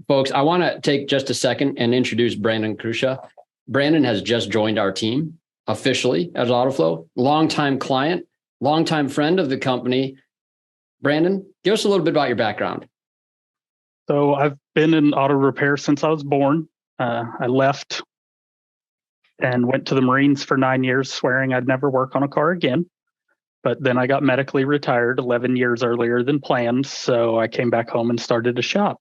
folks, I want to take just a second and introduce Brandon Krusha. Brandon has just joined our team officially as Autoflow, longtime client, longtime friend of the company. Brandon, give us a little bit about your background. So I've been in auto repair since I was born. I left and went to the Marines for 9 years, swearing I'd never work on a car again. But then I got medically retired 11 years earlier than planned. So I came back home and started a shop.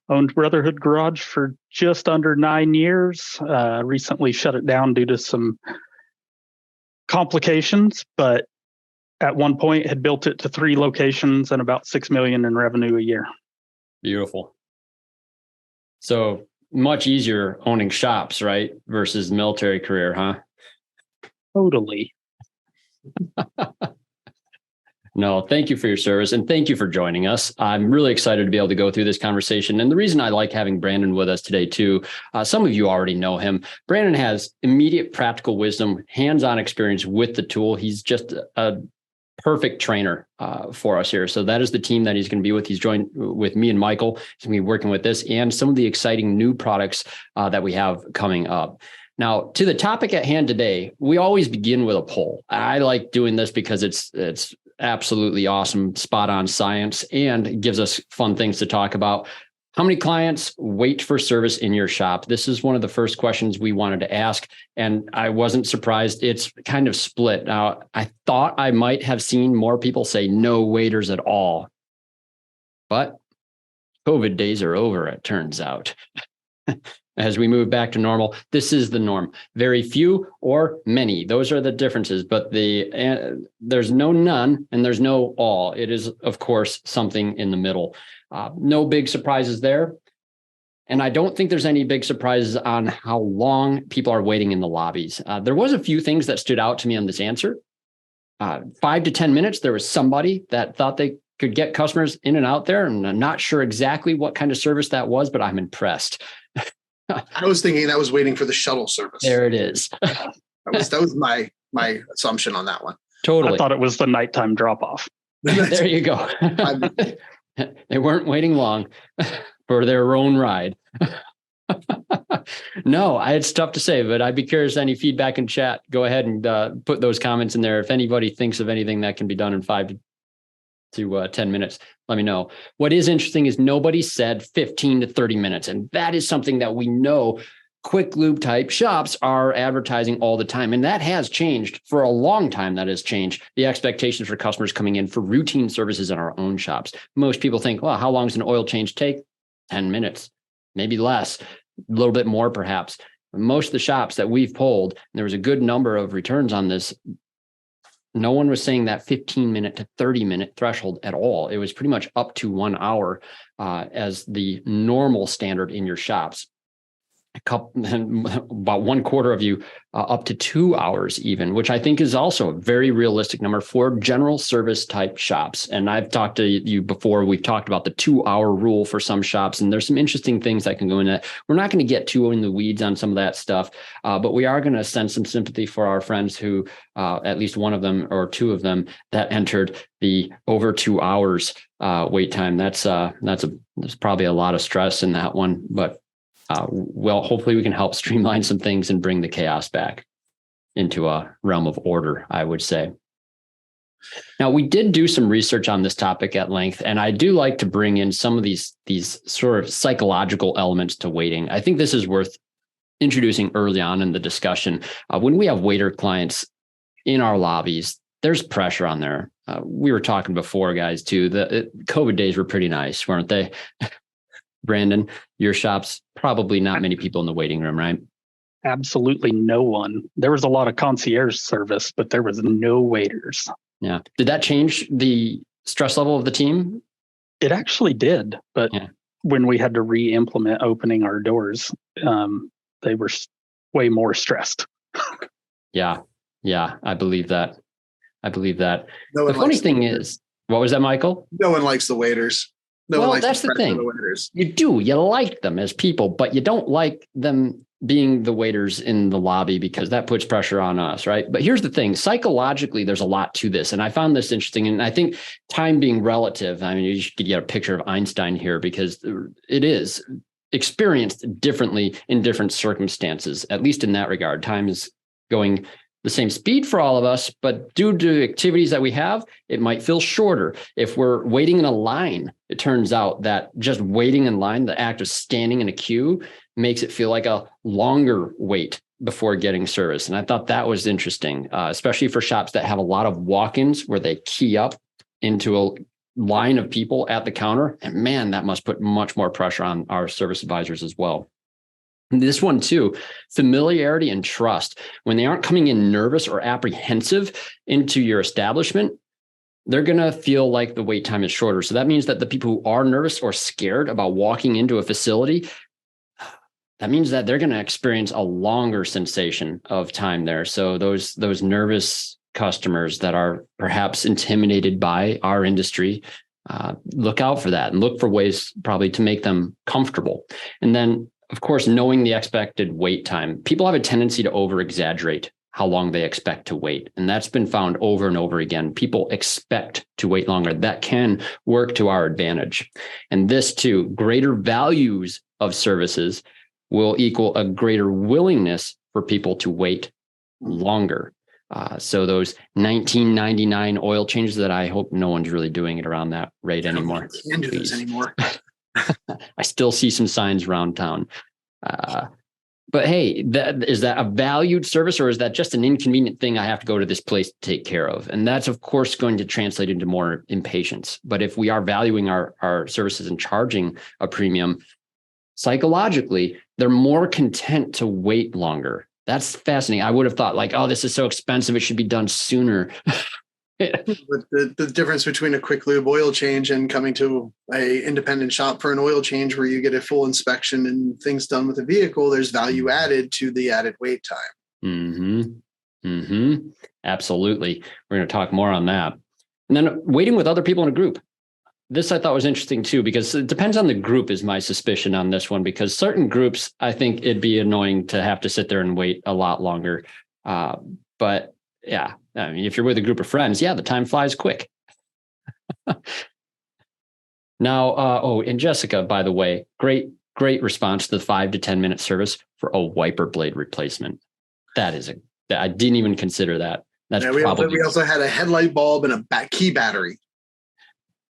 Owned Brotherhood Garage for just under 9 years. Recently shut it down due to some complications, but at one point had built it to 3 locations and about $6 million in revenue a year. Beautiful. So much easier owning shops, right? Versus military career, huh? Totally. No, thank you for your service and thank you for joining us. I'm really excited to be able to go through this conversation. And the reason I like having Brandon with us today too, some of you already know him. Brandon has immediate practical wisdom, hands-on experience with the tool. He's just a perfect trainer for us here. So that is the team that he's going to be with. He's joined with me and Michael. He's going to be working with this and some of the exciting new products that we have coming up. Now, to the topic at hand today, we always begin with a poll. I like doing this because it's absolutely awesome, spot on science, and gives us fun things to talk about. How many clients wait for service in your shop? This is one of the first questions we wanted to ask, and I wasn't surprised. It's kind of split. Now, I thought I might have seen more people say no waiters at all, but COVID days are over, it turns out. As we move back to normal, this is the norm. Very few or many. Those are the differences, but there's no none and there's no all. It is, of course, something in the middle. No big surprises there. And I don't think there's any big surprises on how long people are waiting in the lobbies. There was a few things that stood out to me on this answer. 5 to 10 minutes, there was somebody that thought they could get customers in and out there. And I'm not sure exactly what kind of service that was, but I'm impressed. I was thinking that was waiting for the shuttle service. There it is. That was my assumption on that one. Totally. I thought it was the nighttime drop off. There you go. They weren't waiting long for their own ride. No, it's tough to say, but I'd be curious. Any feedback in chat, go ahead and put those comments in there. If anybody thinks of anything that can be done in 5 to 10 minutes, let me know. What is interesting is nobody said 15 to 30 minutes. And that is something that we know quick lube type shops are advertising all the time. And that has changed for a long time. That has changed the expectations for customers coming in for routine services in our own shops. Most people think, well, how long does an oil change take? 10 minutes, maybe less, a little bit more perhaps. Most of the shops that we've polled, and there was a good number of returns on this, no one was saying that 15-minute to 30-minute threshold at all. It was pretty much up to 1 hour as the normal standard in your shops. About 1/4 of you up to 2 hours even, which I think is also a very realistic number for general service type shops. And I've talked to you before. We've talked about the 2-hour rule for some shops, and there's some interesting things that can go in that. We're not going to get too in the weeds on some of that stuff, but we are going to send some sympathy for our friends who, at least one of them or two of them, that entered the over 2 hours wait time. There's probably a lot of stress in that one, but well, hopefully we can help streamline some things and bring the chaos back into a realm of order, I would say. Now, we did do some research on this topic at length, and I do like to bring in some of these sort of psychological elements to waiting. I think this is worth introducing early on in the discussion. When we have waiter clients in our lobbies, there's pressure on there. We were talking before, guys, too. The COVID days were pretty nice, weren't they? Brandon, your shop's probably not many people in the waiting room, right? Absolutely no one. There was a lot of concierge service, but there was no waiters. Yeah. Did that change the stress level of the team? It actually did. But when we had to re-implement opening our doors, they were way more stressed. Yeah. I believe that. The No funny thing is, what was that, Michael? No one likes the waiters. Well, that's the thing. You like them as people, but you don't like them being the waiters in the lobby because that puts pressure on us, right? But here's the thing. Psychologically, there's a lot to this. And I found this interesting. And I think time being relative, I mean, you could get a picture of Einstein here because it is. experienced differently in different circumstances, at least in that regard. Time is going the same speed for all of us, but due to activities that we have, it might feel shorter. If we're waiting in a line, it turns out that just waiting in line, the act of standing in a queue, makes it feel like a longer wait before getting service. And I thought that was interesting, especially for shops that have a lot of walk-ins where they key up into a line of people at the counter. And man, that must put much more pressure on our service advisors as well. And this one too, familiarity and trust. When they aren't coming in nervous or apprehensive into your establishment, they're going to feel like the wait time is shorter. So that means that the people who are nervous or scared about walking into a facility, that means that they're going to experience a longer sensation of time there. So those nervous customers that are perhaps intimidated by our industry, look out for that and look for ways probably to make them comfortable. And then, of course, knowing the expected wait time. People have a tendency to over-exaggerate how long they expect to wait. And that's been found over and over again. People expect to wait longer. That can work to our advantage. And this too, greater values of services will equal a greater willingness for people to wait longer. So those 1999 oil changes that I hope no one's really doing it around that rate anymore. Can't do this anymore. I still see some signs around town. But hey, is that a valued service, or is that just an inconvenient thing I have to go to this place to take care of? And that's, of course, going to translate into more impatience. But if we are valuing our services and charging a premium, psychologically, they're more content to wait longer. That's fascinating. I would have thought like, oh, this is so expensive, it should be done sooner. But the difference between a quick lube oil change and coming to a independent shop for an oil change where you get a full inspection and things done with the vehicle, there's value added to the added wait time. Absolutely. We're going to talk more on that. And then waiting with other people in a group. This I thought was interesting too, because it depends on the group is my suspicion on this one, because certain groups, I think it'd be annoying to have to sit there and wait a lot longer. But yeah, I mean, if you're with a group of friends, yeah, the time flies quick. Now, and Jessica, by the way, great response to the 5 to 10 minute service for a wiper blade replacement. I didn't even consider that. That's we also had a headlight bulb and a key battery.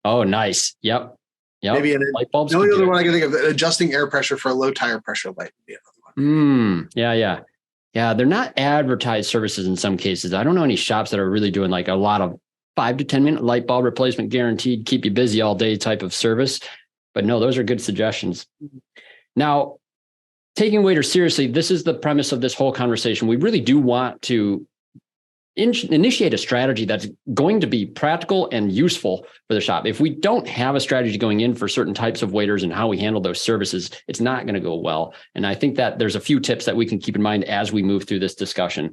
Oh, nice. Yep. Maybe light bulbs. The only other one I can think of, adjusting air pressure for a low tire pressure light would be another one. Yeah. They're not advertised services in some cases. I don't know any shops that are really doing like a lot of 5 to 10 minute light bulb replacement guaranteed, keep you busy all day type of service. But no, those are good suggestions. Now, taking waiters seriously, this is the premise of this whole conversation. We really do want to initiate a strategy that's going to be practical and useful for the shop. If we don't have a strategy going in for certain types of waiters and how we handle those services, it's not going to go well. And I think that there's a few tips that we can keep in mind as we move through this discussion,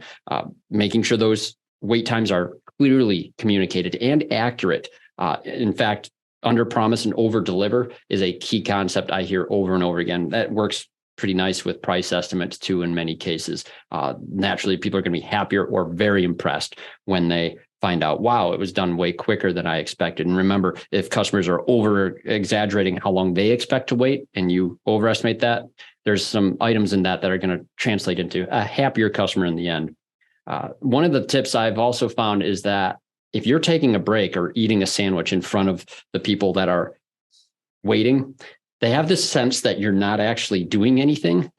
making sure those wait times are clearly communicated and accurate. In fact, under promise and over deliver is a key concept I hear over and over again. That works pretty nice with price estimates too in many cases. Naturally, people are going to be happier or very impressed when they find out, wow, it was done way quicker than I expected. And remember, if customers are over exaggerating how long they expect to wait and you overestimate that, there's some items in that are going to translate into a happier customer in the end. One of the tips I've also found is that if you're taking a break or eating a sandwich in front of the people that are waiting, they have this sense that you're not actually doing anything.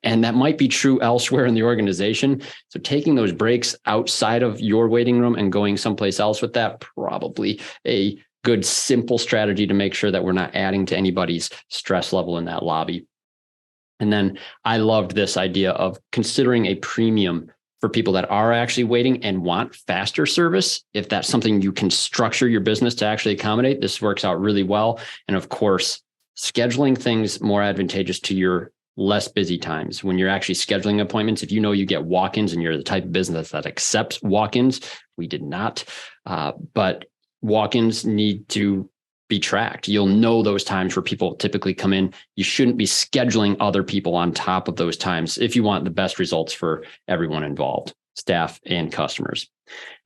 And that might be true elsewhere in the organization. So taking those breaks outside of your waiting room and going someplace else with that, probably a good, simple strategy to make sure that we're not adding to anybody's stress level in that lobby. And then I loved this idea of considering a premium for people that are actually waiting and want faster service. If that's something you can structure your business to actually accommodate, this works out really well. And of course, scheduling things more advantageous to your less busy times. When you're actually scheduling appointments, if you know you get walk-ins and you're the type of business that accepts walk-ins, we did not, but walk-ins need to be tracked. You'll know those times where people typically come in. You shouldn't be scheduling other people on top of those times if you want the best results for everyone involved, staff and customers.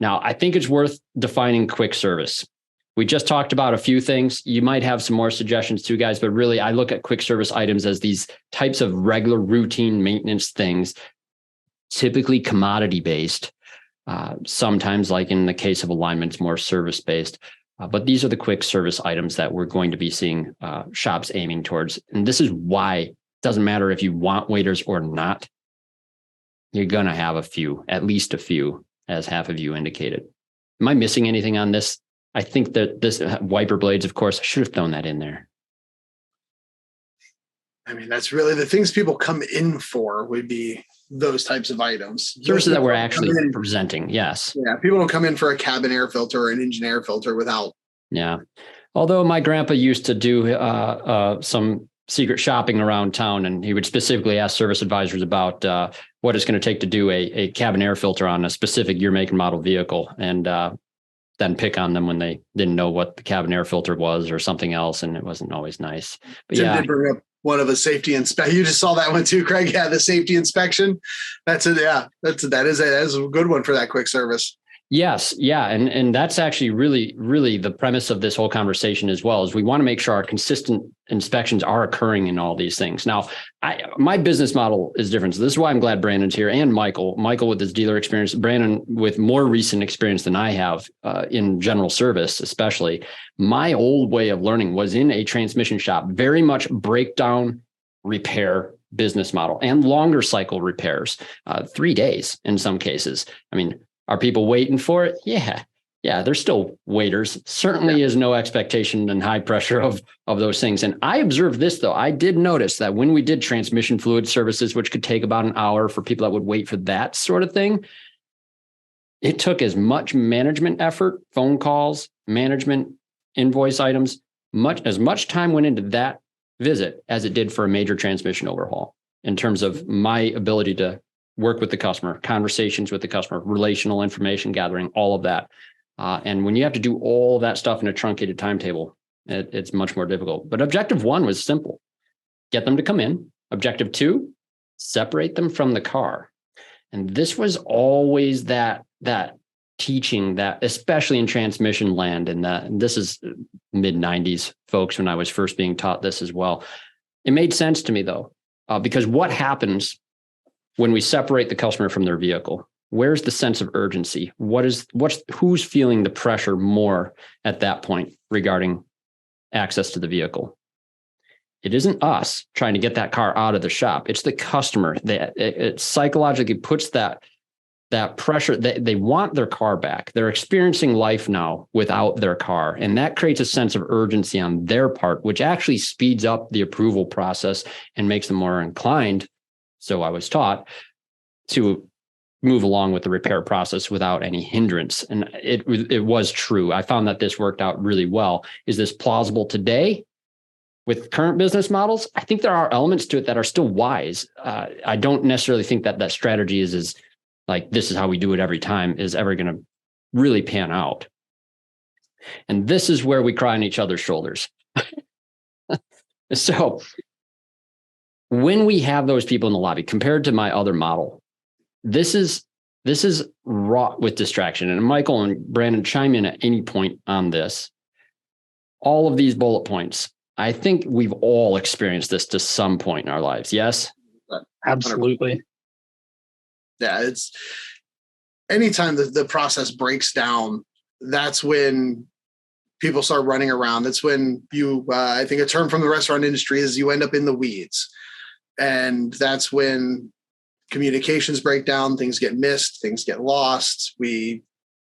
Now, I think it's worth defining quick service. We just talked about a few things. You might have some more suggestions too, guys, but really I look at quick service items as these types of regular routine maintenance things, typically commodity based. Sometimes, like in the case of alignments, more service based. But these are the quick service items that we're going to be seeing shops aiming towards. And this is why it doesn't matter if you want waiters or not. You're going to have a few, at least a few, as half of you indicated. Am I missing anything on this? I think that this wiper blades, of course, I should have thrown that in there. I mean, that's really the things people come in for would be those types of items. Services that we're actually presenting. Yes. Yeah. People don't come in for a cabin air filter or an engine air filter without. Yeah. Although my grandpa used to do some secret shopping around town, and he would specifically ask service advisors about what it's going to take to do a cabin air filter on a specific year, make, and model vehicle. And then pick on them when they didn't know what the cabin air filter was or something else. And it wasn't always nice. But Jim did bring up one of a safety inspection. You just saw that one too, Craig. Yeah, the safety inspection. That's it. Yeah, that is a good one for that quick service. Yes. Yeah. And that's actually really the premise of this whole conversation as well, is we want to make sure our consistent inspections are occurring in all these things. Now, my business model is different. So this is why I'm glad Brandon's here, and Michael with his dealer experience, Brandon with more recent experience than I have in general service, especially. My old way of learning was in a transmission shop, very much breakdown, repair business model, and longer cycle repairs, 3 days in some cases. I mean, are people waiting for it? Yeah. They're still waiters. Certainly is no expectation and high pressure of those things. And I observed this, though. I did notice that when we did transmission fluid services, which could take about an hour for people that would wait for that sort of thing, it took as much management effort, phone calls, management, invoice items, as much time went into that visit as it did for a major transmission overhaul in terms of my ability to work with the customer, conversations with the customer, relational information gathering, all of that. And when you have to do all that stuff in a truncated timetable, it's much more difficult. But objective 1 was simple. Get them to come in. Objective 2, separate them from the car. And this was always that teaching that, especially in transmission land, and this is mid-90s, folks, when I was first being taught this as well. It made sense to me, though, because what happens when we separate the customer from their vehicle? Where's the sense of urgency? Who's feeling the pressure more at that point regarding access to the vehicle? It isn't us trying to get that car out of the shop. It's the customer that it psychologically puts that pressure. They want their car back. They're experiencing life now without their car. And that creates a sense of urgency on their part, which actually speeds up the approval process and makes them more inclined, so I was taught, to move along with the repair process without any hindrance. And it was true. I found that this worked out really well. Is this plausible today with current business models? I think there are elements to it that are still wise. I don't necessarily think that strategy is like, this is how we do it every time, is ever going to really pan out. And this is where we cry on each other's shoulders. So when we have those people in the lobby, compared to my other model, this is wrought with distraction. And Michael and Brandon, chime in at any point on this. All of these bullet points, I think we've all experienced this to some point in our lives. Yes? Absolutely. Yeah, it's anytime the process breaks down, that's when people start running around. That's when I think a term from the restaurant industry is you end up in the weeds. And that's when communications break down, things get missed, things get lost. We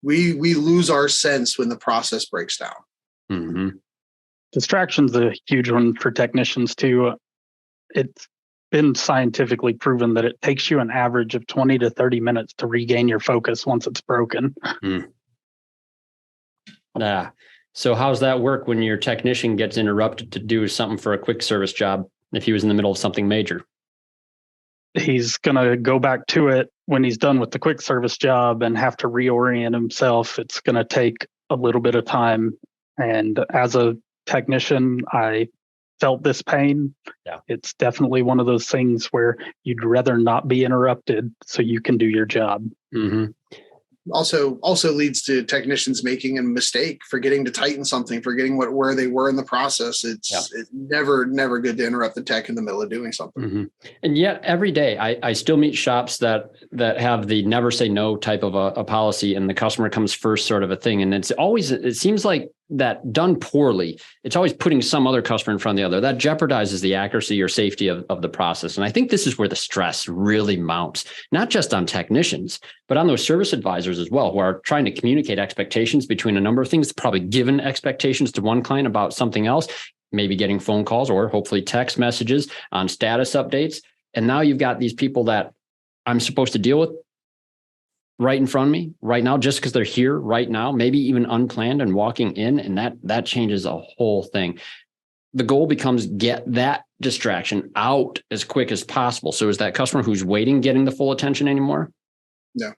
lose our sense when the process breaks down. Mm-hmm. Distraction's a huge one for technicians too. It's been scientifically proven that it takes you an average of 20 to 30 minutes to regain your focus once it's broken. So how's that work when your technician gets interrupted to do something for a quick service job if he was in the middle of something major? He's going to go back to it when he's done with the quick service job and have to reorient himself. It's going to take a little bit of time. And as a technician, I felt this pain. Yeah. It's definitely one of those things where you'd rather not be interrupted so you can do your job. Mm-hmm. Also leads to technicians making a mistake, forgetting to tighten something, forgetting where they were in the process. It's never good to interrupt the tech in the middle of doing something. Mm-hmm. And yet every day I still meet shops that have the never say no type of a policy, and the customer comes first sort of a thing. And it seems like that done poorly, it's always putting some other customer in front of the other. That jeopardizes the accuracy or safety of the process. And I think this is where the stress really mounts, not just on technicians, but on those service advisors as well, who are trying to communicate expectations between a number of things, probably given expectations to one client about something else, maybe getting phone calls or hopefully text messages on status updates. And now you've got these people that I'm supposed to deal with right in front of me right now, just because they're here right now, maybe even unplanned and walking in. And that changes a whole thing. The goal becomes get that distraction out as quick as possible. So is that customer who's waiting getting the full attention anymore? No.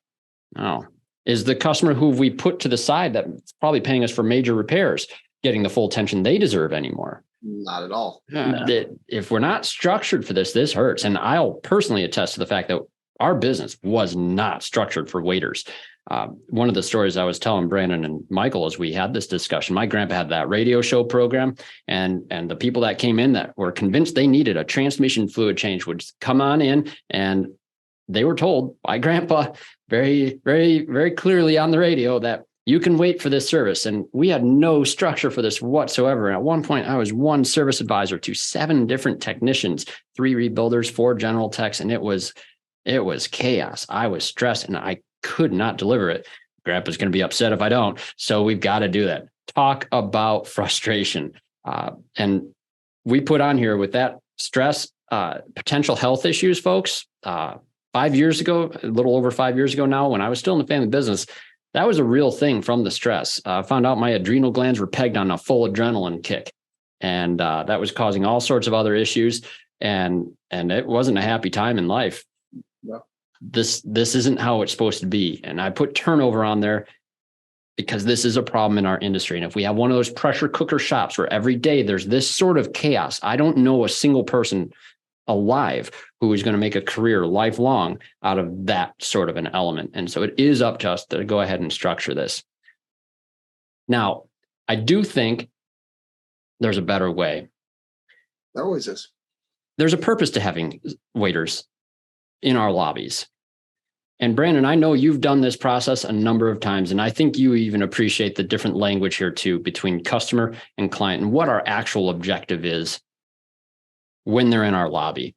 Oh. Is the customer who we put to the side that's probably paying us for major repairs getting the full attention they deserve anymore? Not at all. No. If we're not structured for this hurts. And I'll personally attest to the fact that our business was not structured for waiters. One of the stories I was telling Brandon and Michael as we had this discussion, my grandpa had that radio show program, and the people that came in that were convinced they needed a transmission fluid change would come on in, and they were told by grandpa very, very, very clearly on the radio that you can wait for this service. And we had no structure for this whatsoever. And at one point, I was one service advisor to 7 different technicians, 3 rebuilders, 4 general techs, and it was chaos. I was stressed and I could not deliver it. Grandpa's going to be upset if I don't. So we've got to do that. Talk about frustration. And we put on here with that stress, potential health issues, folks. 5 years ago, a little over 5 years ago now, when I was still in the family business, that was a real thing from the stress. I found out my adrenal glands were pegged on a full adrenaline kick. And that was causing all sorts of other issues. And it wasn't a happy time in life. No. This isn't how it's supposed to be. And I put turnover on there because this is a problem in our industry. And if we have one of those pressure cooker shops where every day there's this sort of chaos, I don't know a single person alive who is going to make a career lifelong out of that sort of an element. And so it is up to us to go ahead and structure this. Now, I do think there's a better way. There always is. There's a purpose to having waiters in our lobbies. And Brandon, I know you've done this process a number of times, and I think you even appreciate the different language here too between customer and client and what our actual objective is when they're in our lobby.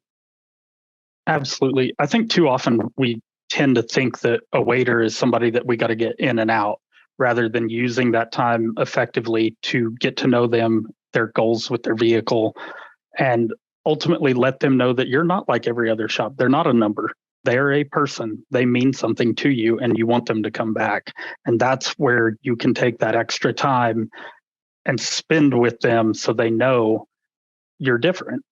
Absolutely. I think too often we tend to think that a waiter is somebody that we got to get in and out rather than using that time effectively to get to know them, their goals with their vehicle, and ultimately let them know that you're not like every other shop. They're not a number. They're a person. They mean something to you and you want them to come back. And that's where you can take that extra time and spend with them so they know you're different.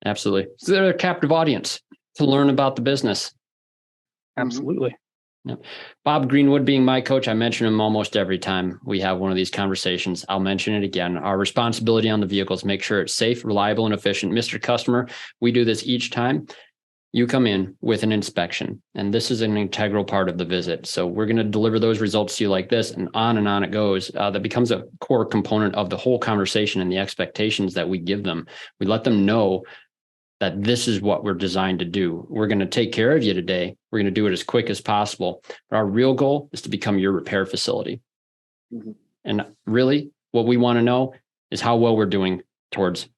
Absolutely. So they're a captive audience to learn about the business. Absolutely. Yeah. Bob Greenwood being my coach, I mention him almost every time we have one of these conversations. I'll mention it again. Our responsibility on the vehicle is make sure it's safe, reliable, and efficient. Mr. Customer, we do this each time you come in with an inspection, and this is an integral part of the visit. So we're going to deliver those results to you like this, and on it goes. That becomes a core component of the whole conversation and the expectations that we give them. We let them know that this is what we're designed to do. We're going to take care of you today. We're going to do it as quick as possible. But our real goal is to become your repair facility. Mm-hmm. And really, what we want to know is how well we're doing towards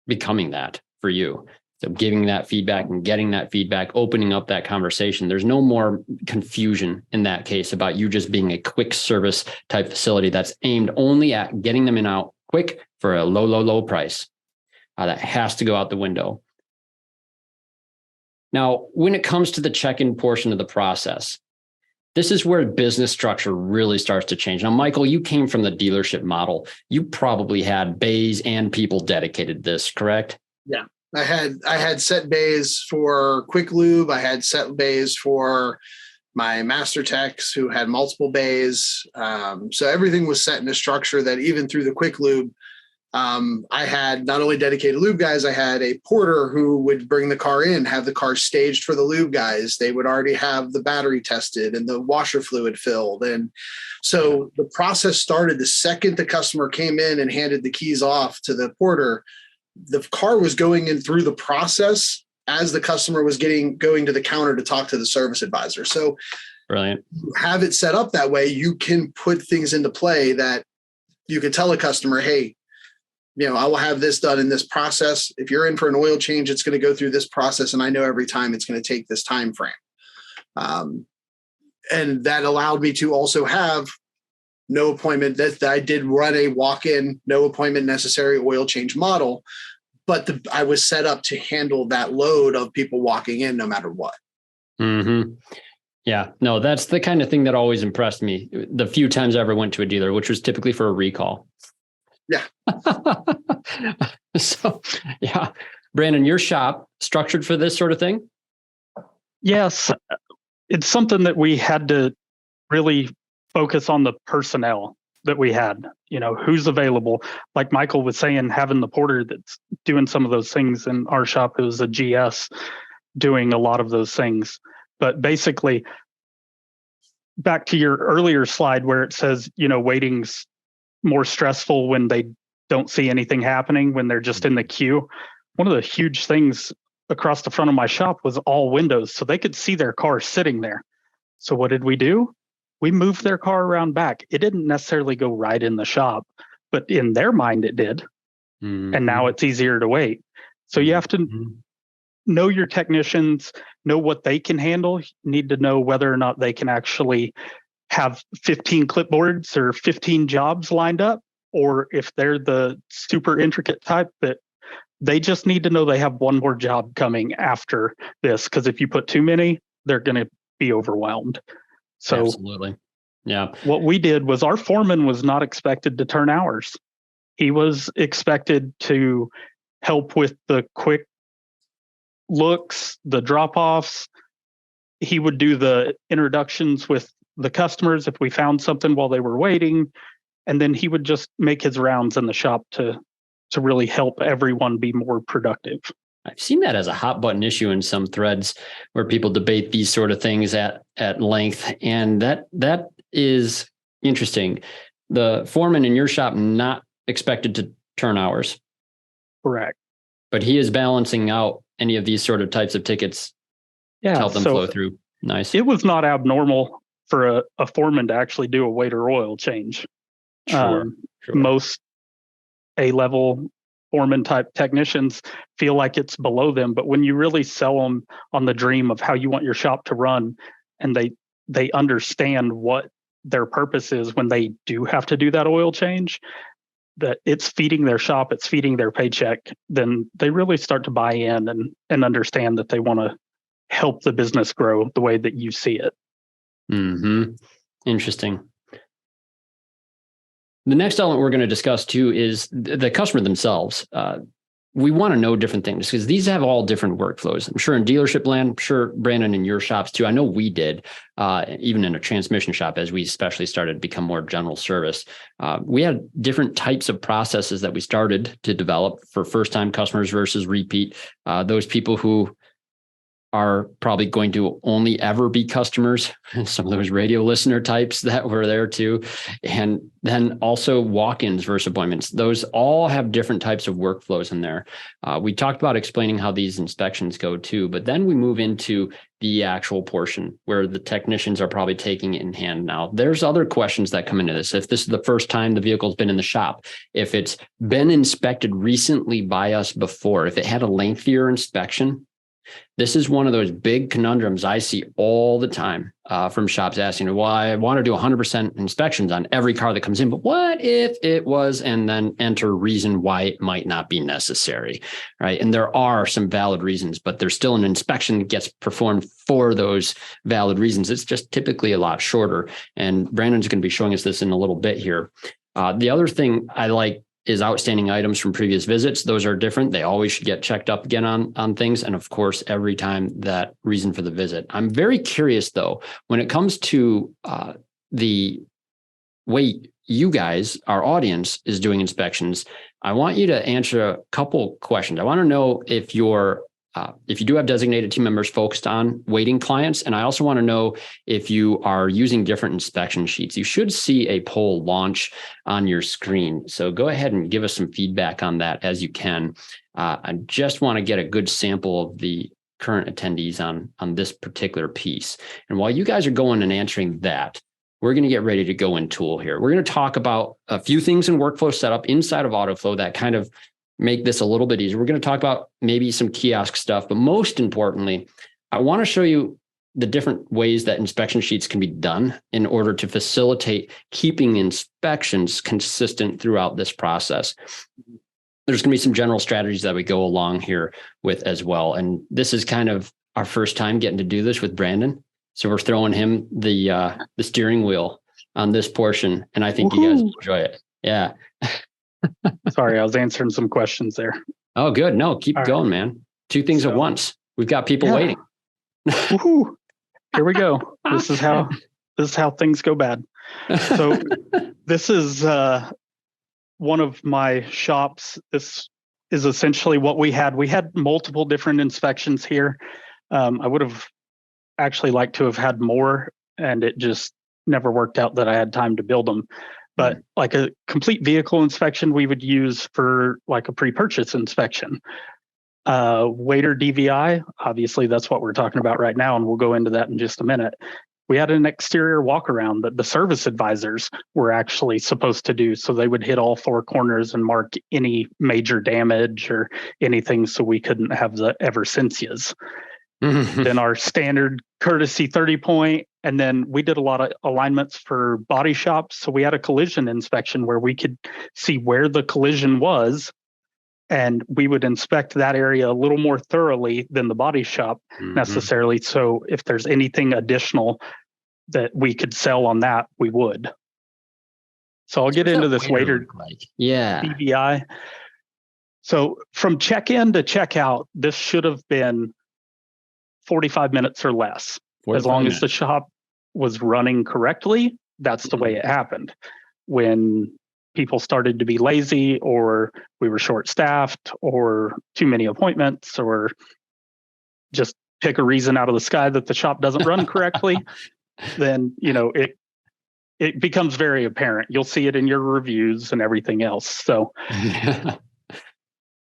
becoming that for you. So giving that feedback and getting that feedback, opening up that conversation. There's no more confusion in that case about you just being a quick service type facility that's aimed only at getting them in out quick for a low price. That has to go out the window. Now, when it comes to the check-in portion of the process, this is where business structure really starts to change. Now, Michael, you came from the dealership model. You probably had bays and people dedicated to this, correct? Yeah, I had set bays for quick lube. I had set bays for my master techs who had multiple bays. So everything was set in a structure that even through the quick lube, I had not only dedicated lube guys, I had a porter who would bring the car in, have the car staged for the lube guys. They would already have the battery tested and the washer fluid filled. And so the process started the second the customer came in and handed the keys off to the porter. The car was going in through the process as the customer was going to the counter to talk to the service advisor. So brilliant. You have it set up that way. You can put things into play that you can tell a customer, hey, I will have this done in this process. If you're in for an oil change, it's going to go through this process. And I know every time it's going to take this time frame. And that allowed me to also have no appointment that I did run a walk-in, no appointment necessary oil change model, but I was set up to handle that load of people walking in no matter what. Mm-hmm. Yeah, no, that's the kind of thing that always impressed me the few times I ever went to a dealer, which was typically for a recall. Yeah. So, yeah. Brandon, your shop structured for this sort of thing? Yes. It's something that we had to really focus on the personnel that we had, who's available. Like Michael was saying, having the porter that's doing some of those things in our shop, it was a GS doing a lot of those things. But basically, back to your earlier slide where it says, waiting's more stressful when they don't see anything happening, when they're just in the queue. One of the huge things across the front of my shop was all windows, so they could see their car sitting there. So what did we do? We moved their car around back. It didn't necessarily go right in the shop, but in their mind it did. Mm-hmm. And now it's easier to wait. So you have to know your technicians, know what they can handle. You need to know whether or not they can actually have 15 clipboards or 15 jobs lined up, or if they're the super intricate type that they just need to know they have one more job coming after this. Because if you put too many, they're going to be overwhelmed. So absolutely. Yeah. What we did was our foreman was not expected to turn hours. He was expected to help with the quick looks, the drop-offs. He would do the introductions with the customers if we found something while they were waiting. And then he would just make his rounds in the shop to really help everyone be more productive. I've seen that as a hot button issue in some threads where people debate these sort of things at length. And that is interesting. The foreman in your shop not expected to turn hours. Correct. But he is balancing out any of these sort of types of tickets to help them flow through. Nice. It was not abnormal for a foreman to actually do a waiter oil change. Sure. Most A-level foreman type technicians feel like it's below them, but when you really sell them on the dream of how you want your shop to run, and they understand what their purpose is when they do have to do that oil change, that it's feeding their shop, it's feeding their paycheck, then they really start to buy in and understand that they want to help the business grow the way that you see it. Mm-hmm. Interesting. The next element we're going to discuss too is the customer themselves. We want to know different things because these have all different workflows. I'm sure in dealership land, I'm sure Brandon in your shops too. I know we did, even in a transmission shop, as we especially started to become more general service. We had different types of processes that we started to develop for first-time customers versus repeat. Those people who are probably going to only ever be customers, some of those radio listener types that were there too. And then also walk-ins versus appointments. Those all have different types of workflows in there. We talked about explaining how these inspections go too, but then we move into the actual portion where the technicians are probably taking it in hand. Now, there's other questions that come into this. If this is the first time the vehicle's been in the shop, if it's been inspected recently by us before, if it had a lengthier inspection, this is one of those big conundrums I see all the time from shops asking, well, I want to do 100% inspections on every car that comes in, but what if it was, and then enter reason why it might not be necessary, right? And there are some valid reasons, but there's still an inspection that gets performed for those valid reasons. It's just typically a lot shorter. And Brandon's going to be showing us this in a little bit here. The other thing I like is outstanding items from previous visits. Those are different. They always should get checked up again on things. And of course, every time that reason for the visit. I'm very curious though, when it comes to the way you guys, our audience, is doing inspections, I want you to answer a couple questions. I want to know if you do have designated team members focused on waiting clients. And I also want to know if you are using different inspection sheets. You should see a poll launch on your screen. So go ahead and give us some feedback on that as you can. I just want to get a good sample of the current attendees on this particular piece. And while you guys are going and answering that, we're going to get ready to go in tool here. We're going to talk about a few things in workflow setup inside of Autoflow that kind of make this a little bit easier. We're going to talk about maybe some kiosk stuff, but most importantly, I want to show you the different ways that inspection sheets can be done in order to facilitate keeping inspections consistent throughout this process. There's going to be some general strategies that we go along here with as well. And this is kind of our first time getting to do this with Brandon. So we're throwing him the steering wheel on this portion. And I think you guys will enjoy it. Yeah. Sorry, I was answering some questions there. Oh, good. No, keep All going, right. man. Two things at once. We've got people waiting. Woohoo. Here we go. This is how things go bad. So this is one of my shops. This is essentially what we had. We had multiple different inspections here. I would have actually liked to have had more, and it just never worked out that I had time to build them. But like a complete vehicle inspection, we would use for like a pre-purchase inspection. Waiter DVI, obviously that's what we're talking about right now, and we'll go into that in just a minute. We had an exterior walk around that the service advisors were actually supposed to do. So they would hit all four corners and mark any major damage or anything, so we couldn't have the ever since-yas. Then our standard courtesy 30 point. And then we did a lot of alignments for body shops. So we had a collision inspection where we could see where the collision was, and we would inspect that area a little more thoroughly than the body shop necessarily. So if there's anything additional that we could sell on that, we would. So I'll get into this waiter DVI. So from check-in to check-out, this should have been 45 minutes or less. As long as the shop was running correctly, that's the way it happened. When people started to be lazy, or we were short-staffed, or too many appointments, or just pick a reason out of the sky that the shop doesn't run correctly, then it becomes very apparent. You'll see it in your reviews and everything else. So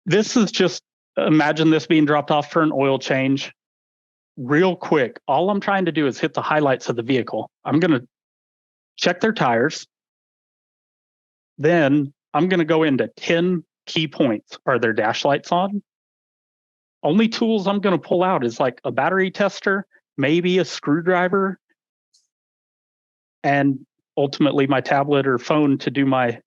this is just, imagine this being dropped off for an oil change. Real quick, all I'm trying to do is hit the highlights of the vehicle. I'm going to check their tires. Then I'm going to go into 10 key points. Are their dash lights on? Only tools I'm going to pull out is like a battery tester, maybe a screwdriver, and ultimately my tablet or phone to do my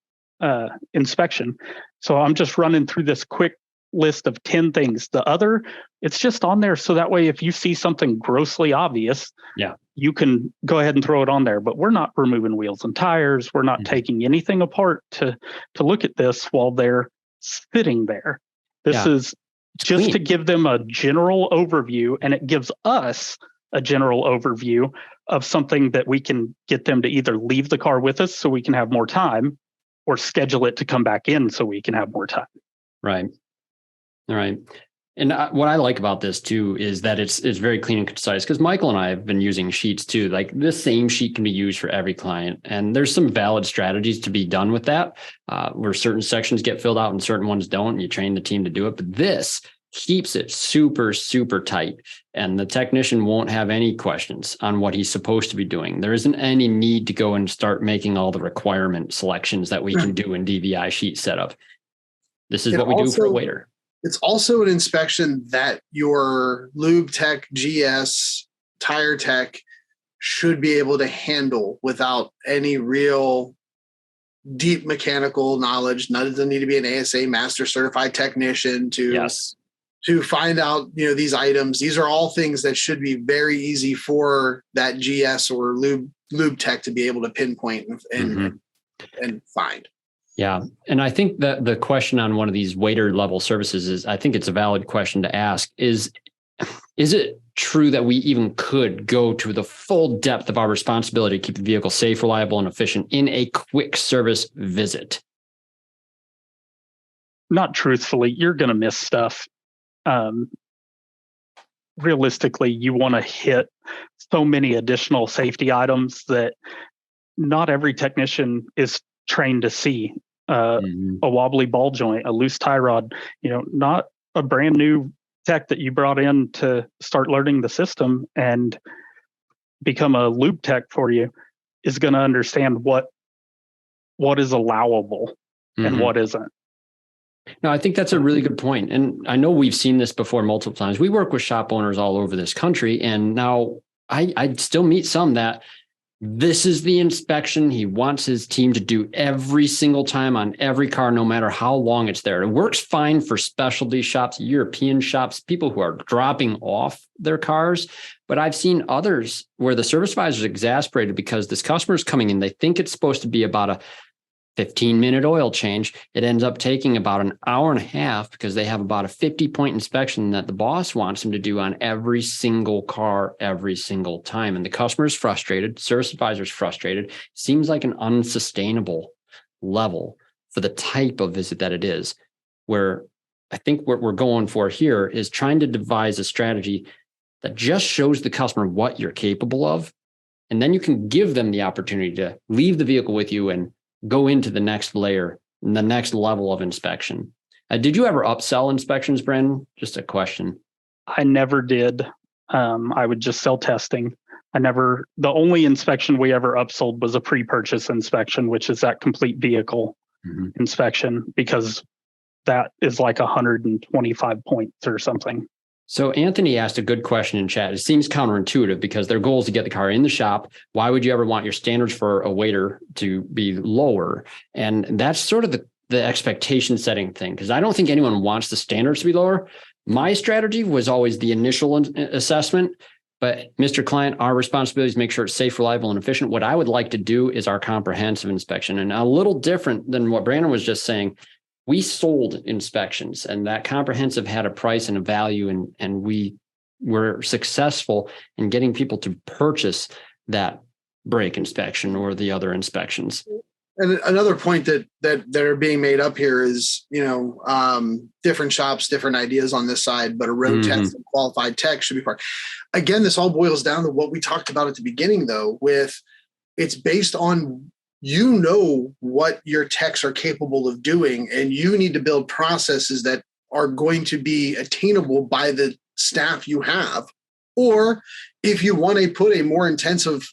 inspection. So I'm just running through this quick list of 10 things. The other, it's just on there so that way if you see something grossly obvious, you can go ahead and throw it on there. But we're not removing wheels and tires. We're not taking anything apart to look at this while they're sitting there. This is just clean, to give them a general overview, and it gives us a general overview of something that we can get them to either leave the car with us so we can have more time, or schedule it to come back in so we can have more time. Right. All right. And what I like about this too is that it's very clean and concise, because Michael and I have been using sheets too. Like this same sheet can be used for every client, and there's some valid strategies to be done with that, where certain sections get filled out and certain ones don't, and you train the team to do it. But this keeps it super, super tight, and the technician won't have any questions on what he's supposed to be doing. There isn't any need to go and start making all the requirement selections that we can do in DVI sheet setup. This is what we do for a waiter. It's also an inspection that your lube tech, GS, tire tech should be able to handle without any real deep mechanical knowledge. Doesn't need to be an ASA master certified technician to find out, these items. These are all things that should be very easy for that GS or lube tech to be able to pinpoint and find. Yeah. And I think that the question on one of these waiter level services is, I think it's a valid question to ask, is is it true that we even could go to the full depth of our responsibility to keep the vehicle safe, reliable, and efficient in a quick service visit? Not truthfully, you're going to miss stuff. Realistically, you want to hit so many additional safety items that not every technician is trained to see. A wobbly ball joint, a loose tie rod, not a brand new tech that you brought in to start learning the system and become a lube tech for you is going to understand what is allowable and what isn't. No, I think that's a really good point. And I know we've seen this before multiple times. We work with shop owners all over this country. And now I still meet some that this is the inspection he wants his team to do every single time on every car, no matter how long it's there. It works fine for specialty shops, European shops, people who are dropping off their cars. But I've seen others where the service advisor is exasperated because this customer is coming in. They think it's supposed to be about a 15-minute oil change. It ends up taking about an hour and a half because they have about a 50-point inspection that the boss wants them to do on every single car every single time. And the customer is frustrated. Service advisor is frustrated. Seems like an unsustainable level for the type of visit that it is, where I think what we're going for here is trying to devise a strategy that just shows the customer what you're capable of. And then you can give them the opportunity to leave the vehicle with you and go into the next layer, the next level of inspection. Did you ever upsell inspections, Brandon? Just a question. I never did. I would just sell testing. The only inspection we ever upsold was a pre-purchase inspection, which is that complete vehicle inspection, because that is like 125 points or something. So Anthony asked a good question in chat. It seems counterintuitive because their goal is to get the car in the shop. Why would you ever want your standards for a waiter to be lower? And that's sort of the expectation setting thing, because I don't think anyone wants the standards to be lower. My strategy was always the initial assessment, but Mr. Client, our responsibility is to make sure it's safe, reliable, and efficient. What I would like to do is our comprehensive inspection, and a little different than what Brandon was just saying. We sold inspections, and that comprehensive had a price and a value, and we were successful in getting people to purchase that brake inspection or the other inspections. And another point that are being made up here is, different shops, different ideas on this side, but a road test and qualified tech should be part. Again, this all boils down to what we talked about at the beginning, though, with it's based on what your techs are capable of doing, and you need to build processes that are going to be attainable by the staff you have. Or if you want to put a more intensive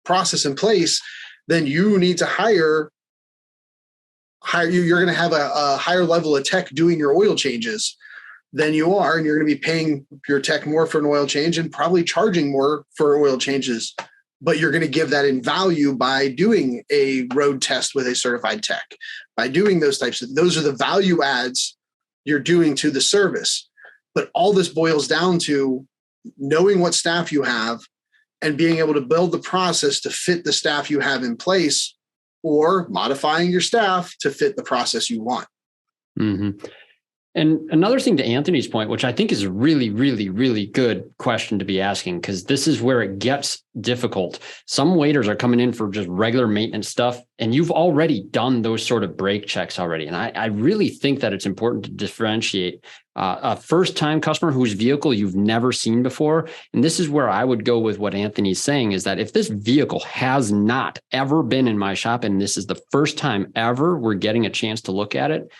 process in place, then you need to hire you're going to have a higher level of tech doing your oil changes than you are, and you're going to be paying your tech more for an oil change and probably charging more for oil changes. But you're going to give that in value by doing a road test with a certified tech, by doing those are the value adds you're doing to the service. But all this boils down to knowing what staff you have and being able to build the process to fit the staff you have in place, or modifying your staff to fit the process you want. And another thing to Anthony's point, which I think is a really, really, really good question to be asking, because this is where it gets difficult. Some waiters are coming in for just regular maintenance stuff, and you've already done those sort of brake checks already. And I really think that it's important to differentiate a first-time customer whose vehicle you've never seen before. And this is where I would go with what Anthony's saying, is that if this vehicle has not ever been in my shop, and this is the first time ever we're getting a chance to look at it,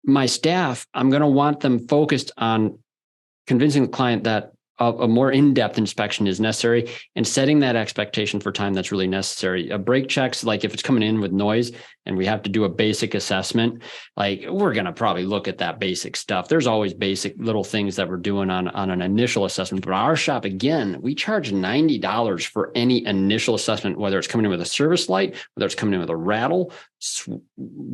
my staff, I'm going to want them focused on convincing the client that a more in-depth inspection is necessary and setting that expectation for time that's really necessary. Brake checks, like if it's coming in with noise and we have to do a basic assessment, like we're going to probably look at that basic stuff. There's always basic little things that we're doing on an initial assessment. But our shop, again, we charge $90 for any initial assessment, whether it's coming in with a service light, whether it's coming in with a rattle,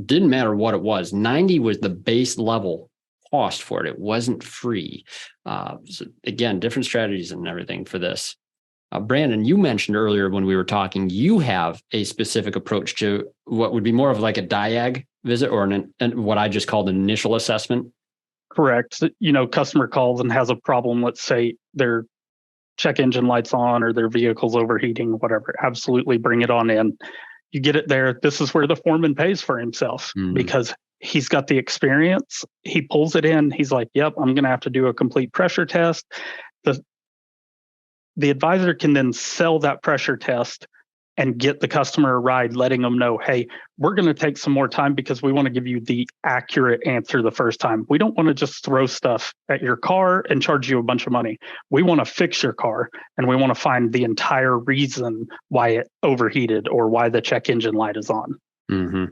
didn't matter what it was. 90 was the base level cost for it. It wasn't free. So again, different strategies and everything for this. Brandon, you mentioned earlier when we were talking, you have a specific approach to what would be more of like a diag visit or what I just called an initial assessment. Correct. Customer calls and has a problem. Let's say their check engine light's on or their vehicle's overheating, whatever. Absolutely bring it on in. You get it there. This is where the foreman pays for himself because he's got the experience. He pulls it in. He's like, yep, I'm going to have to do a complete pressure test. The advisor can then sell that pressure test and get the customer a ride, letting them know, hey, we're going to take some more time because we want to give you the accurate answer the first time. We don't want to just throw stuff at your car and charge you a bunch of money. We want to fix your car and we want to find the entire reason why it overheated or why the check engine light is on. Mm-hmm.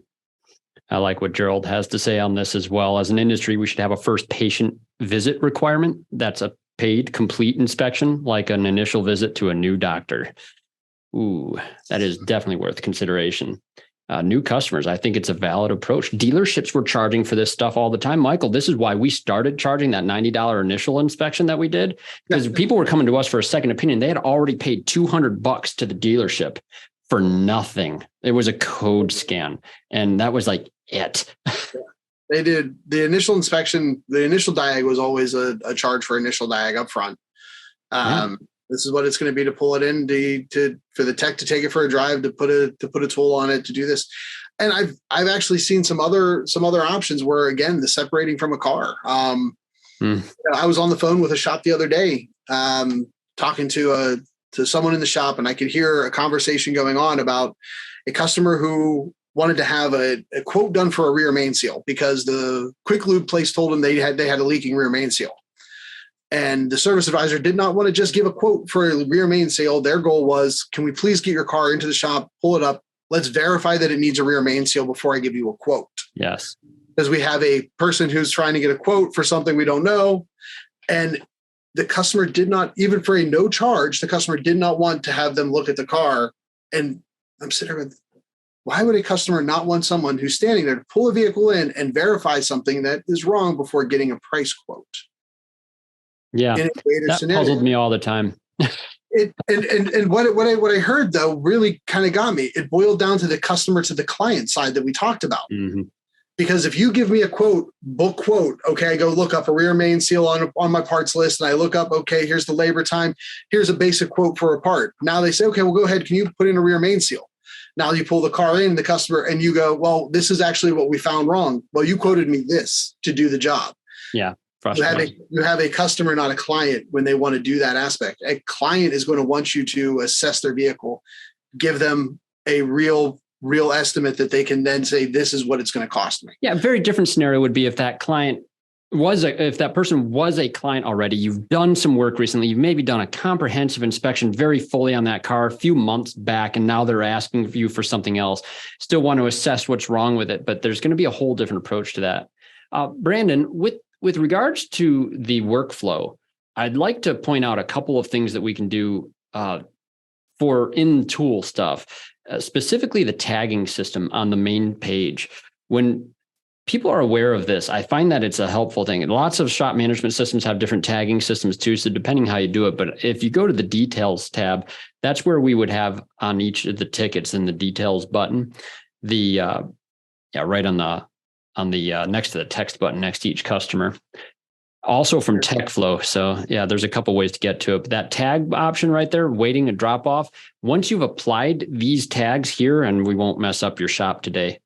I like what Gerald has to say on this as well. As an industry, we should have a first patient visit requirement. That's a paid complete inspection, like an initial visit to a new doctor. Ooh, that is definitely worth consideration. New customers, I think it's a valid approach. Dealerships were charging for this stuff all the time. Michael, this is why we started charging that $90 initial inspection that we did, because people were coming to us for a second opinion. They had already paid $200 to the dealership for nothing. It was a code scan, and that was like it. They did the initial inspection. The initial diag was always a charge for initial diag up front. This is what it's going to be to pull it in for the tech to take it for a drive, to put a tool on it, to do this. And I've actually seen some other options where, again, the separating from a car. I was on the phone with a shop the other day, talking to someone in the shop, and I could hear a conversation going on about a customer who wanted to have a quote done for a rear main seal because the quick lube place told them they had a leaking rear main seal. And the service advisor did not want to just give a quote for a rear main seal. Their goal was, can we please get your car into the shop, pull it up, let's verify that it needs a rear main seal before I give you a quote. Yes. Because we have a person who's trying to get a quote for something we don't know. And the customer did not, even for a no charge, the customer did not want to have them look at the car. And I'm sitting there with, why would a customer not want someone who's standing there to pull a vehicle in and verify something that is wrong before getting a price quote? Yeah, that puzzled me all the time. And what I heard, though, really kind of got me. It boiled down to the customer to the client side that we talked about. Mm-hmm. Because if you give me a book quote, okay, I go look up a rear main seal on my parts list, and I look up, okay, here's the labor time, here's a basic quote for a part. Now they say, okay, well, go ahead, can you put in a rear main seal? Now you pull the car in, the customer, and you go, well, this is actually what we found wrong. Well, you quoted me this to do the job. Yeah. You have a customer, not a client, when they want to do that aspect. A client is going to want you to assess their vehicle, give them a real estimate that they can then say, this is what it's going to cost me. Yeah. A very different scenario would be if that person was a client already, you've done some work recently, you've maybe done a comprehensive inspection very fully on that car a few months back, and now they're asking you for something else. Still want to assess what's wrong with it, but there's going to be a whole different approach to that. Brandon, with regards to the workflow, I'd like to point out a couple of things that we can do for in-tool stuff, specifically the tagging system on the main page. When people are aware of this, I find that it's a helpful thing. Lots of shop management systems have different tagging systems too, so depending how you do it. But if you go to the details tab, that's where we would have on each of the tickets in the details button, right on the next to the text button next to each customer. Also from TechFlow. So yeah, there's a couple ways to get to it. But that tag option right there, waiting a drop off. Once you've applied these tags here, and we won't mess up your shop today,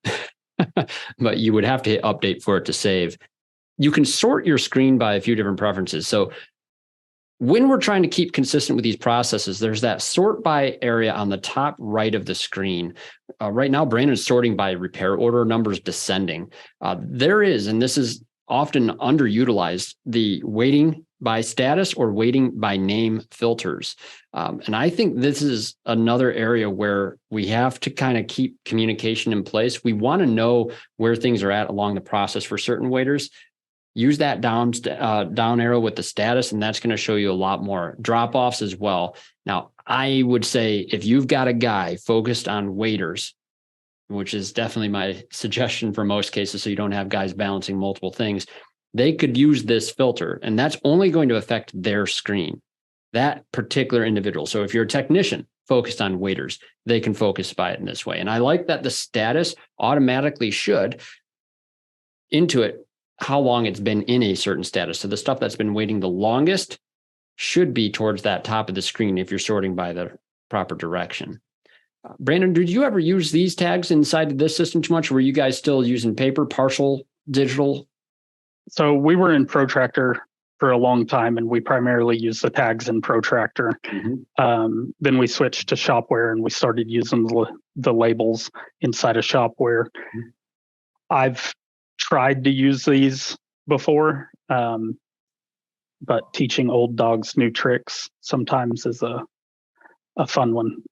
but you would have to hit update for it to save. You can sort your screen by a few different preferences. So when we're trying to keep consistent with these processes, there's that sort by area on the top right of the screen. Right now, Brandon's sorting by repair order numbers descending. There is, and this is often underutilized, the waiting by status or waiting by name filters. And I think this is another area where we have to kind of keep communication in place. We want to know where things are at along the process for certain waiters. Use that down arrow with the status, and that's going to show you a lot more drop-offs as well. Now, I would say if you've got a guy focused on waiters, which is definitely my suggestion for most cases, so you don't have guys balancing multiple things, they could use this filter, and that's only going to affect their screen, that particular individual. So if you're a technician focused on waiters, they can focus by it in this way. And I like that the status automatically should Intuit how long it's been in a certain status. So the stuff that's been waiting the longest should be towards that top of the screen if you're sorting by the proper direction. Brandon, did you ever use these tags inside of this system too much? Or were you guys still using paper, partial, digital? So we were in Protractor for a long time, and we primarily used the tags in Protractor. Then we switched to Shopware, and we started using the labels inside of Shopware. I've tried to use these before, but teaching old dogs new tricks sometimes is a fun one.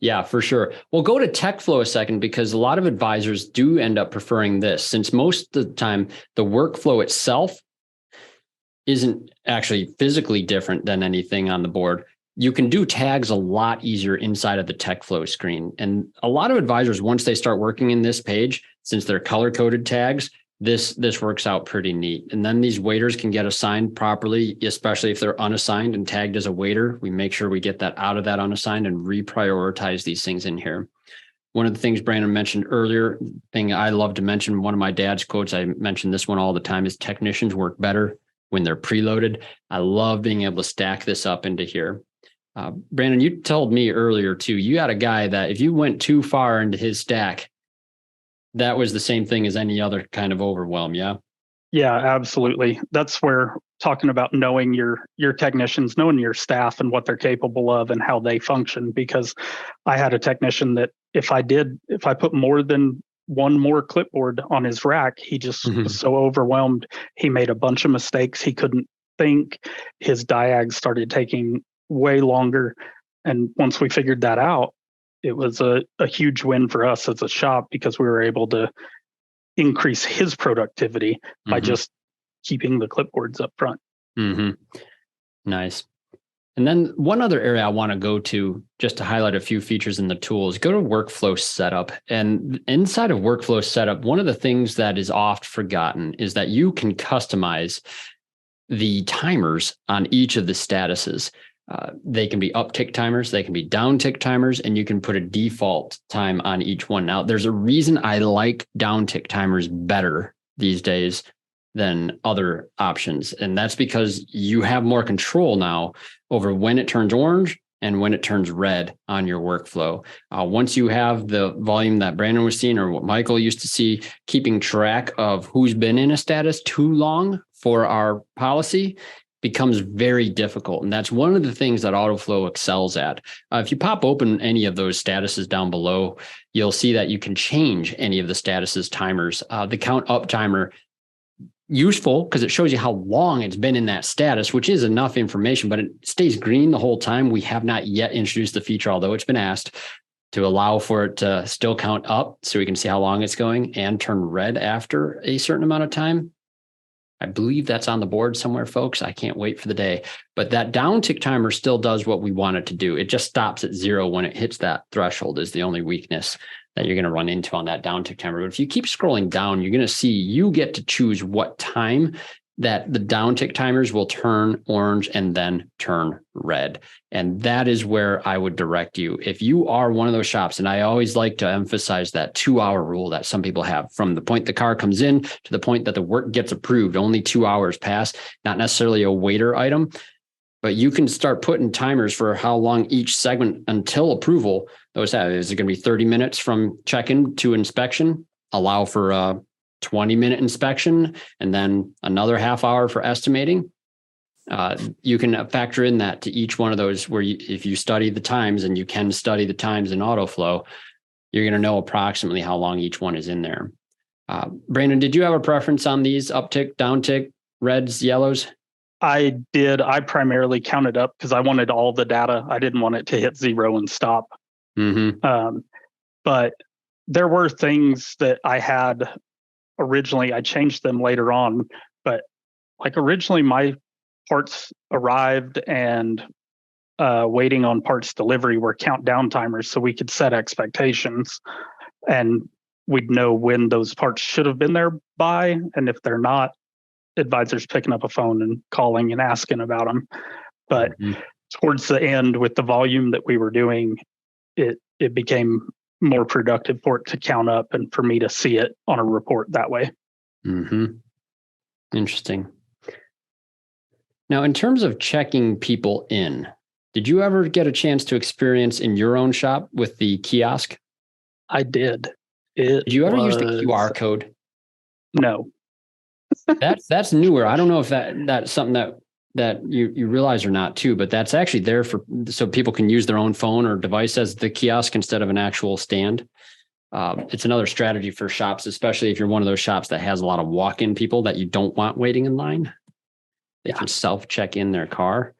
Yeah, for sure. Well, go to TechFlow a second, because a lot of advisors do end up preferring this, since most of the time the workflow itself isn't actually physically different than anything on the board. You can do tags a lot easier inside of the TechFlow screen. And a lot of advisors, once they start working in this page, since they're color-coded tags, this works out pretty neat. And then these waiters can get assigned properly, especially if they're unassigned and tagged as a waiter. We make sure we get that out of that unassigned and reprioritize these things in here. One of the things Brandon mentioned earlier, thing I love to mention, one of my dad's quotes, I mention this one all the time, is technicians work better when they're preloaded. I love being able to stack this up into here. Brandon, you told me earlier too, you had a guy that if you went too far into his stack, that was the same thing as any other kind of overwhelm. Yeah. Yeah, absolutely. That's where talking about knowing your technicians, knowing your staff and what they're capable of and how they function. Because I had a technician that if I put more than one more clipboard on his rack, he just was so overwhelmed. He made a bunch of mistakes. He couldn't think. His diags started taking way longer. And once we figured that out, it was a huge win for us as a shop, because we were able to increase his productivity by just keeping the clipboards up front. Nice. And then one other area I want to go to, just to highlight a few features in the tools, go to workflow setup. And inside of workflow setup, one of the things that is oft forgotten is that you can customize the timers on each of the statuses. They can be uptick timers, they can be downtick timers, and you can put a default time on each one. Now, there's a reason I like downtick timers better these days than other options. And that's because you have more control now over when it turns orange and when it turns red on your workflow. Once you have the volume that Brandon was seeing, or what Michael used to see, keeping track of who's been in a status too long for our policy becomes very difficult. And that's one of the things that Autoflow excels at. If you pop open any of those statuses down below, you'll see that you can change any of the statuses timers. The count up timer, useful because it shows you how long it's been in that status, which is enough information, but it stays green the whole time. We have not yet introduced the feature, although it's been asked, to allow for it to still count up so we can see how long it's going and turn red after a certain amount of time. I believe that's on the board somewhere, folks. I can't wait for the day. But that downtick timer still does what we want it to do. It just stops at 0 when it hits that threshold, is the only weakness that you're going to run into on that downtick timer. But if you keep scrolling down, you're going to see you get to choose what time that the downtick timers will turn orange and then turn red. And that is where I would direct you. If you are one of those shops, and I always like to emphasize that 2-hour rule that some people have, from the point the car comes in to the point that the work gets approved, only 2 hours pass, not necessarily a waiter item, but you can start putting timers for how long each segment until approval. Those have, is it going to be 30 minutes from check-in to inspection? Allow for a 20-minute inspection and then another half hour for estimating. You can factor in that to each one of those, where if you study the times, and you can study the times in Autoflow, you're going to know approximately how long each one is in there. Brandon, did you have a preference on these uptick, downtick, reds, yellows? I did. I primarily counted up because I wanted all the data. I didn't want it to hit 0 and stop. But there were things that I had originally. I changed them later on, but like originally my parts arrived and waiting on parts delivery were countdown timers, so we could set expectations and we'd know when those parts should have been there by, and if they're not, advisors picking up a phone and calling and asking about them. But towards the end, with the volume that we were doing, it became more productive for it to count up and for me to see it on a report that way. Interesting. Now, in terms of checking people in, did you ever get a chance to experience in your own shop with the kiosk? I did. Did you ever use the QR code? No. That's newer. I don't know if that's something that you realize or not too, but that's actually there so people can use their own phone or device as the kiosk instead of an actual stand. It's another strategy for shops, especially if you're one of those shops that has a lot of walk-in people that you don't want waiting in line. They can self-check in their car.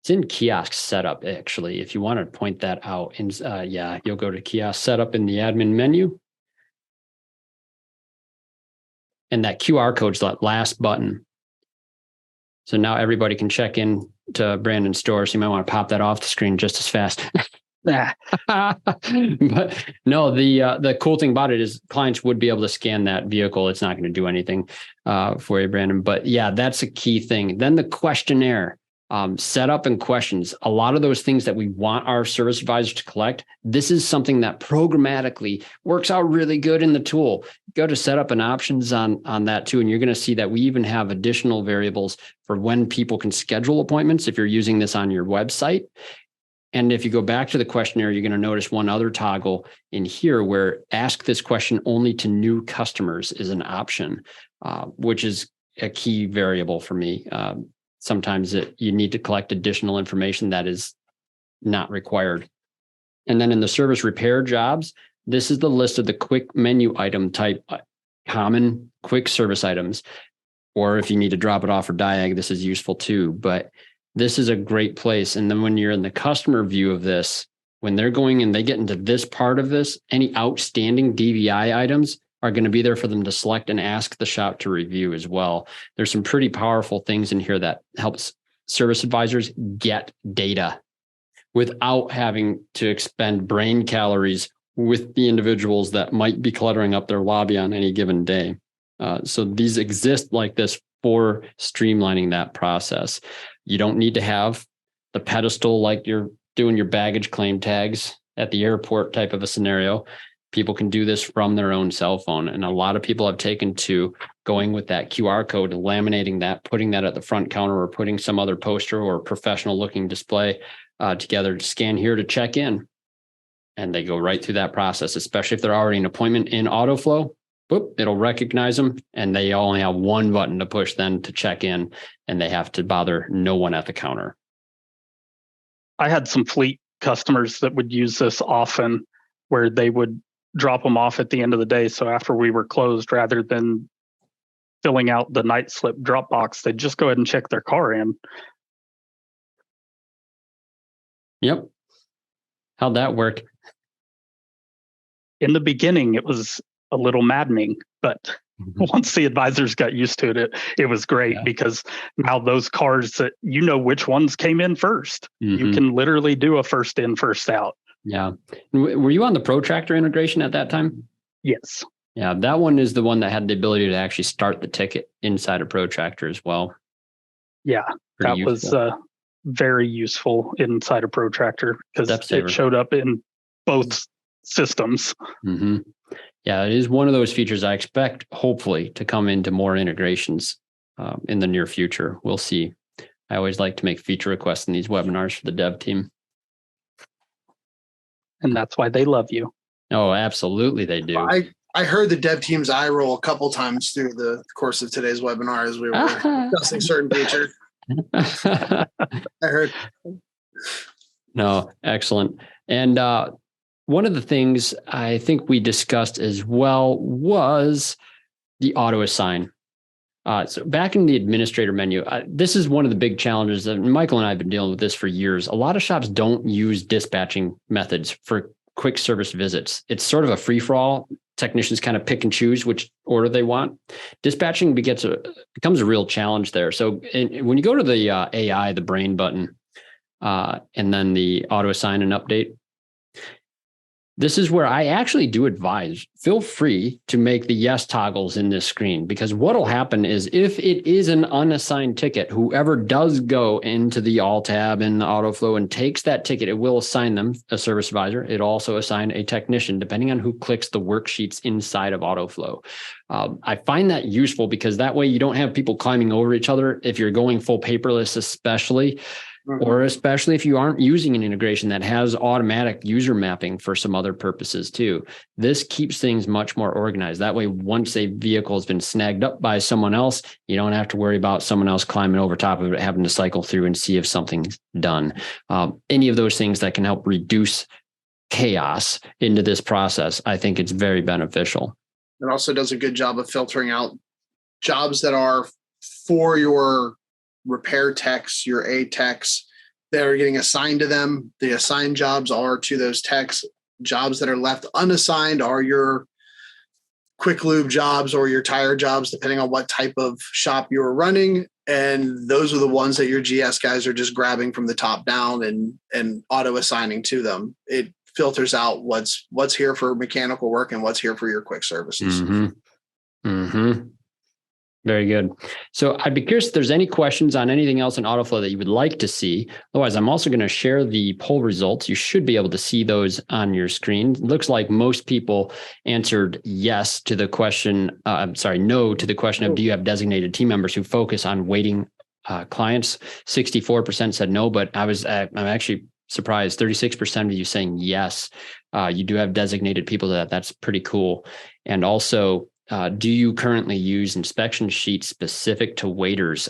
It's in kiosk setup, actually. If you want to point that out, you'll go to kiosk setup in the admin menu. And that QR code's that last button. So now everybody can check in to Brandon's store. So you might want to pop that off the screen just as fast. But no, the cool thing about it is clients would be able to scan that vehicle. It's not going to do anything for you, Brandon. But yeah, that's a key thing. Then the questionnaire, setup and questions. A lot of those things that we want our service advisors to collect, this is something that programmatically works out really good in the tool. Go to setup and options on that too. And you're going to see that we even have additional variables for when people can schedule appointments if you're using this on your website. And if you go back to the questionnaire, you're going to notice one other toggle in here where ask this question only to new customers is an option, which is a key variable for me. Sometimes you need to collect additional information that is not required. And then in the service repair jobs, this is the list of the quick menu item type, common quick service items. Or if you need to drop it off or diag, this is useful too. But this is a great place. And then when you're in the customer view of this, when they're going and they get into this part of this, any outstanding DVI items are going to be there for them to select and ask the shop to review as well. There's some pretty powerful things in here that helps service advisors get data without having to expend brain calories with the individuals that might be cluttering up their lobby on any given day. So these exist like this for streamlining that process. You don't need to have the pedestal like you're doing your baggage claim tags at the airport type of a scenario. People can do this from their own cell phone. And a lot of people have taken to going with that QR code, laminating that, putting that at the front counter or putting some other poster or professional looking display together to scan here to check in. And they go right through that process, especially if they're already an appointment in Autoflow. Boop, it'll recognize them and they only have one button to push then to check in and they have to bother no one at the counter. I had some fleet customers that would use this often where they would drop them off at the end of the day. So after we were closed, rather than filling out the night slip drop box, they'd just go ahead and check their car in. Yep. How'd that work? In the beginning, it was a little maddening, but once the advisors got used to it, it was great because now those cars that you know which ones came in first, you can literally do a first in, first out. Yeah. Were you on the Protractor integration at that time? Yes. Yeah, that one is the one that had the ability to actually start the ticket inside a Protractor as well. Yeah, Pretty useful. Was very useful inside a Protractor because it showed up in both systems. Mm-hmm. Yeah, it is one of those features I expect, hopefully, to come into more integrations in the near future. We'll see. I always like to make feature requests in these webinars for the dev team. And that's why they love you. Oh, absolutely they do. I heard the dev team's eye roll a couple times through the course of today's webinar as we were discussing certain features. I heard. No, excellent. And one of the things I think we discussed as well was the auto assign. So back in the administrator menu, this is one of the big challenges that Michael and I have been dealing with this for years. A lot of shops don't use dispatching methods for quick service visits. It's sort of a free-for-all. Technicians kind of pick and choose which order they want. Dispatching becomes a real challenge there. So when you go to the AI, the brain button, and then the auto assign and update, This is where I actually do advise, feel free to make the yes toggles in this screen, because what'll happen is if it is an unassigned ticket, whoever does go into the all tab in the Autoflow and takes that ticket, it will assign them a service advisor. It also assign a technician, depending on who clicks the worksheets inside of Autoflow. I find that useful because that way you don't have people climbing over each other if you're going full paperless, especially. Or especially if you aren't using an integration that has automatic user mapping for some other purposes too. This keeps things much more organized. That way, once a vehicle has been snagged up by someone else, you don't have to worry about someone else climbing over top of it, having to cycle through and see if something's done. Any of those things that can help reduce chaos into this process, I think it's very beneficial. It also does a good job of filtering out jobs that are for your repair techs, your A techs that are getting assigned to them. The assigned jobs are to those techs. Jobs that are left unassigned are your quick lube jobs or your tire jobs, depending on what type of shop you're running. And those are the ones that your GS guys are just grabbing from the top down and auto assigning to them. It filters out what's here for mechanical work and what's here for your quick services. Very good. So I'd be curious if there's any questions on anything else in Autoflow that you would like to see. Otherwise, I'm also going to share the poll results. You should be able to see those on your screen. It looks like most people answered yes to the question. No to the question of, do you have designated team members who focus on waiting clients? 64% said no, but I'm actually surprised. 36% of you saying yes. You do have designated people. That's pretty cool. And also, do you currently use inspection sheets specific to waiters?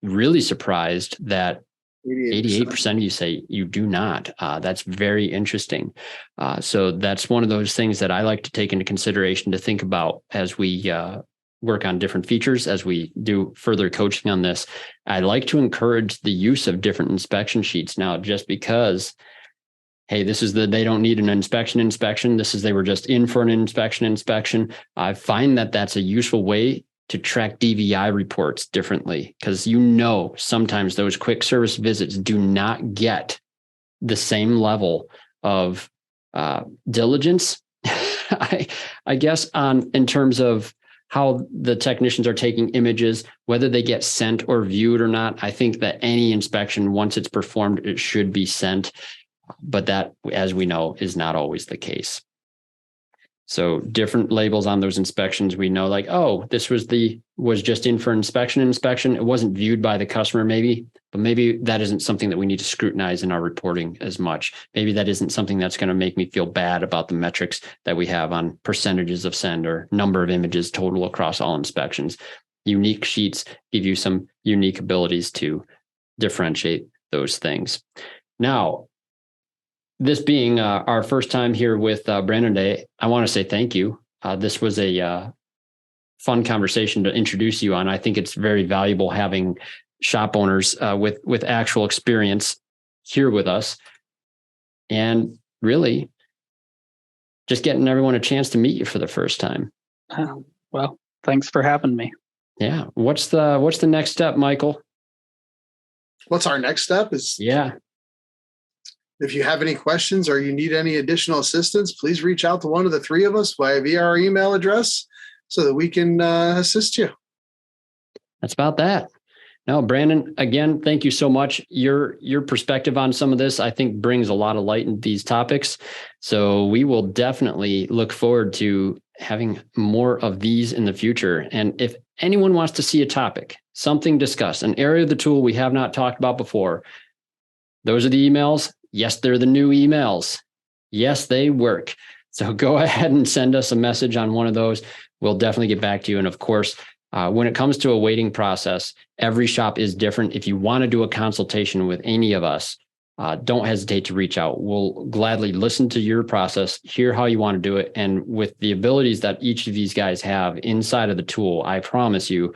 Really surprised that 88% of you say you do not. That's very interesting. So that's one of those things that I like to take into consideration to think about as we work on different features, as we do further coaching on this. I like to encourage the use of different inspection sheets now, just because, hey, they don't need an inspection. This is, they were just in for an inspection. I find that that's a useful way to track DVI reports differently, because sometimes those quick service visits do not get the same level of diligence, I guess, in terms of how the technicians are taking images, whether they get sent or viewed or not. I think that any inspection, once it's performed, it should be sent. But that, as we know, is not always the case. So different labels on those inspections, we know, like, oh, this was just in for inspection. It wasn't viewed by the customer, but maybe that isn't something that we need to scrutinize in our reporting as much. Maybe that isn't something that's going to make me feel bad about the metrics that we have on percentages of send or number of images total across all inspections. Unique sheets give you some unique abilities to differentiate those things. Now, this being our first time here with Brandon today, I want to say thank you. This was a fun conversation to introduce you on. I think it's very valuable having shop owners with actual experience here with us, and really just getting everyone a chance to meet you for the first time. Well, thanks for having me. Yeah. What's the next step, Michael? What's our next step If you have any questions or you need any additional assistance, please reach out to one of the three of us via our email address so that we can assist you. That's about that. No, Brandon, again, thank you so much. Your perspective on some of this, I think, brings a lot of light into these topics. So we will definitely look forward to having more of these in the future. And if anyone wants to see a topic, something discussed, an area of the tool we have not talked about before, those are the emails. Yes, they're the new emails. Yes, they work. So go ahead and send us a message on one of those. We'll definitely get back to you. And of course, when it comes to a waiting process, every shop is different. If you want to do a consultation with any of us, don't hesitate to reach out. We'll gladly listen to your process, hear how you want to do it. And with the abilities that each of these guys have inside of the tool, I promise you,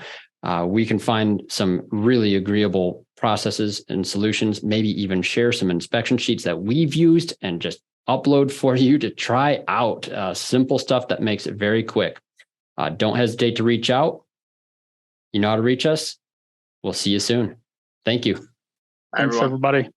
we can find some really agreeable processes and solutions, maybe even share some inspection sheets that we've used and just upload for you to try out. Simple stuff that makes it very quick. Don't hesitate to reach out. You know how to reach us. We'll see you soon. Thank you. Thanks, everybody.